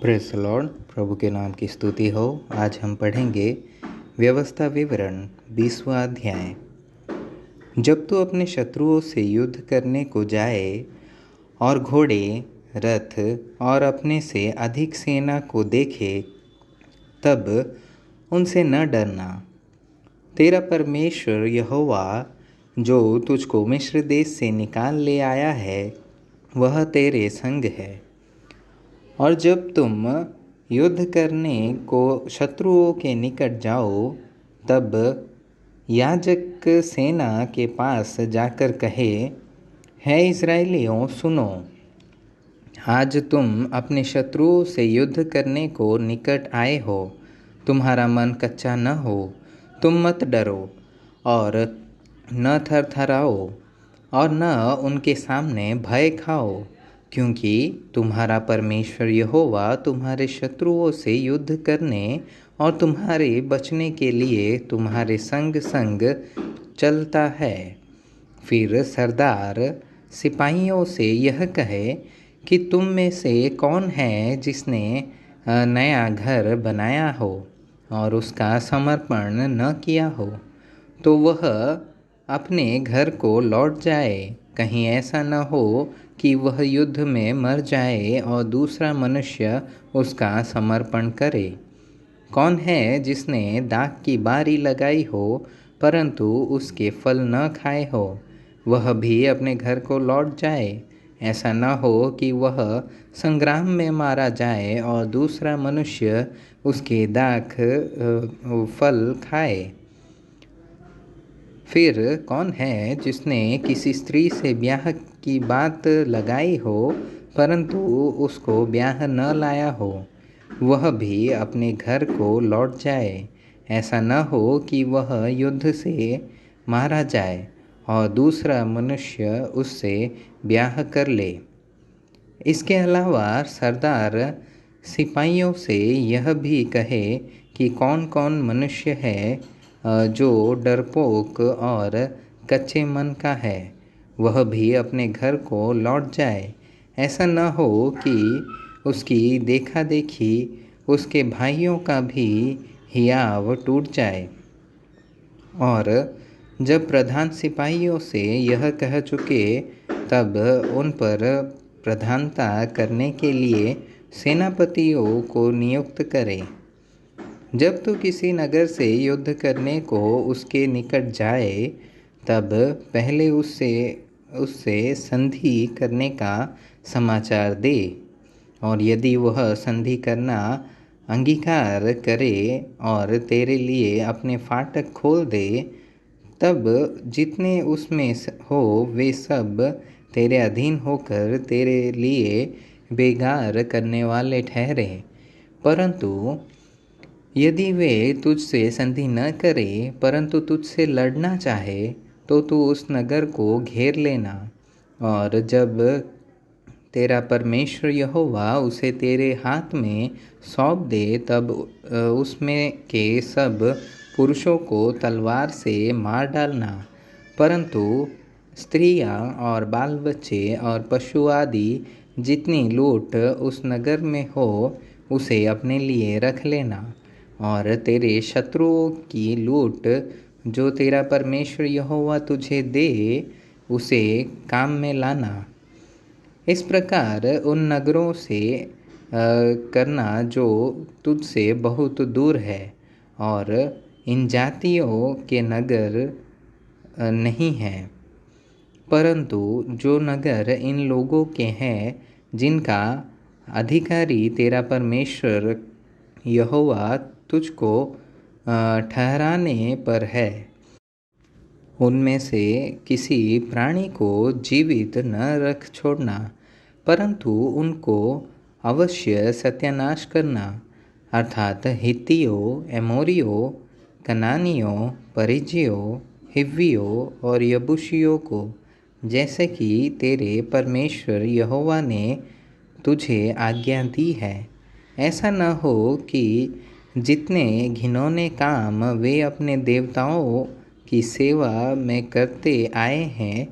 Praise the Lord. प्रभु के नाम की स्तुति हो। आज हम पढ़ेंगे व्यवस्था विवरण 20वां अध्याय। जब तू अपने शत्रुओं से युद्ध करने को जाए और घोड़े, रथ और अपने से अधिक सेना को देखे, तब उनसे न डरना। तेरा परमेश्वर यहोवा जो तुझको मिस्र देश से निकाल ले आया है, वह तेरे संग है। और जब तुम युद्ध करने को शत्रुओं के निकट जाओ, तब याजक सेना के पास जाकर कहे, हे इस्राएलियों सुनो, आज तुम अपने शत्रुओं से युद्ध करने को निकट आए हो। तुम्हारा मन कच्चा न हो, तुम मत डरो और न थरथराओ और न उनके सामने भय खाओ, क्योंकि तुम्हारा परमेश्वर यहोवा तुम्हारे शत्रुओं से युद्ध करने और तुम्हारे बचने के लिए तुम्हारे संग संग चलता है। फिर सरदार सिपाहियों से यह कहे कि तुम में से कौन है जिसने नया घर बनाया हो और उसका समर्पण न किया हो, तो वह अपने घर को लौट जाए। कहीं ऐसा न हो कि वह युद्ध में मर जाए और दूसरा मनुष्य उसका समर्पण करे। कौन है जिसने दाख की बारी लगाई हो परंतु उसके फल न खाए हो, वह भी अपने घर को लौट जाए। ऐसा न हो कि वह संग्राम में मारा जाए और दूसरा मनुष्य उसके दाख फल खाए। फिर कौन है जिसने किसी स्त्री से ब्याह की बात लगाई हो परंतु उसको ब्याह न लाया हो, वह भी अपने घर को लौट जाए। ऐसा न हो कि वह युद्ध से मारा जाए और दूसरा मनुष्य उससे ब्याह कर ले। इसके अलावा सरदार सिपाहियों से यह भी कहे कि कौन कौन मनुष्य है जो डरपोक और कच्चे मन का है, वह भी अपने घर को लौट जाए। ऐसा न हो कि उसकी देखा देखी उसके भाइयों का भी हियाव टूट जाए। और जब प्रधान सिपाहियों से यह कह चुके, तब उन पर प्रधानता करने के लिए सेनापतियों को नियुक्त करे। जब तू किसी नगर से युद्ध करने को उसके निकट जाए, तब पहले उससे संधि करने का समाचार दे। और यदि वह संधि करना अंगीकार करे और तेरे लिए अपने फाटक खोल दे, तब जितने उसमें हो वे सब तेरे अधीन होकर तेरे लिए बेगार करने वाले ठहरे। परंतु यदि वे तुझसे संधि न करे परंतु तुझसे लड़ना चाहे, तो तू उस नगर को घेर लेना। और जब तेरा परमेश्वर यहोवा उसे तेरे हाथ में सौंप दे, तब उसमें के सब पुरुषों को तलवार से मार डालना, परंतु स्त्रियां और बाल बच्चे और पशु आदि जितनी लूट उस नगर में हो, उसे अपने लिए रख लेना। और तेरे शत्रुओं की लूट जो तेरा परमेश्वर यहोवा तुझे दे, उसे काम में लाना। इस प्रकार उन नगरों से करना जो तुझसे बहुत दूर है, और इन जातियों के नगर नहीं हैं, परंतु जो नगर इन लोगों के हैं जिनका अधिकारी तेरा परमेश्वर यहोवा तुझको ठहराने पर है, उनमें से किसी प्राणी को जीवित न रख छोड़ना, परंतु उनको अवश्य सत्यानाश करना, अर्थात हित्तियों, एमोरियों, कनानियों, परिज्जियों, हिव्वियों और यबूसियों को, जैसे कि तेरे परमेश्वर यहोवा ने तुझे आज्ञा दी है। ऐसा न हो कि जितने घिनौने काम वे अपने देवताओं की सेवा में करते आए हैं,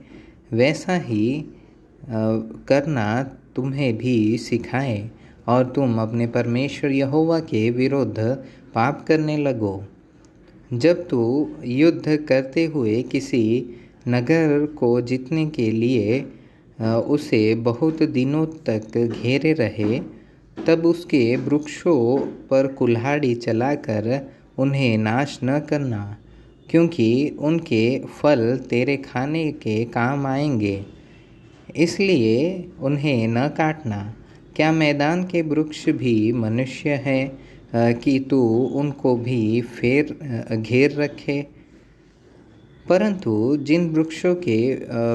वैसा ही करना तुम्हें भी सिखाएं, और तुम अपने परमेश्वर यहोवा के विरुद्ध पाप करने लगो। जब तू युद्ध करते हुए किसी नगर को जीतने के लिए उसे बहुत दिनों तक घेरे रहे, तब उसके वृक्षों पर कुल्हाड़ी चलाकर उन्हें नाश न करना, क्योंकि उनके फल तेरे खाने के काम आएंगे, इसलिए उन्हें न काटना। क्या मैदान के वृक्ष भी मनुष्य हैं कि तू उनको भी घेर रखे? परंतु जिन वृक्षों के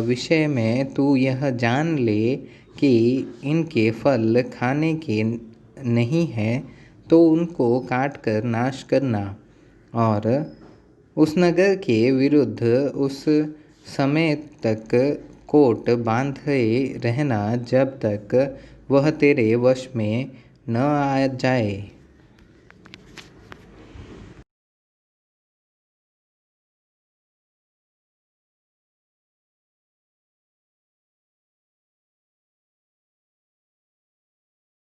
विषय में तू यह जान ले कि इनके फल खाने के नहीं हैं, तो उनको काट कर नाश करना और उस नगर के विरुद्ध उस समय तक कोट बांधे रहना जब तक वह तेरे वश में न आ जाए।